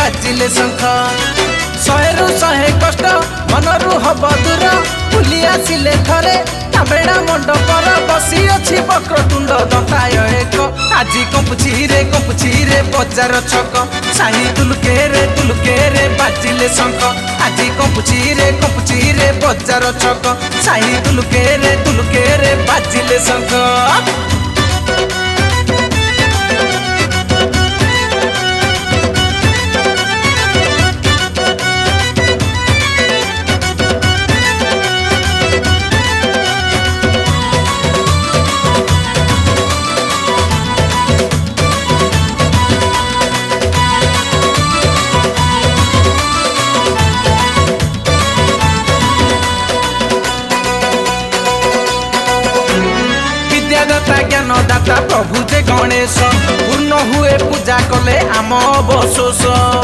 बाजिले शंख शहेरु शहे कष्ट मनरु हब दूर बुली आसिले थरे बेड़ा मंडपर बसी अच्छी वक्रतुंड दंताय एक आज कंपुची रे बजार छक साही तुलके रे बाजिले शंख आज कंपुची रे बजार छक साही तुलके रे बाजिले शंख दाता ज्ञान दाता प्रभु जे गणेश पूर्ण हुए पूजा कले आम बसोस।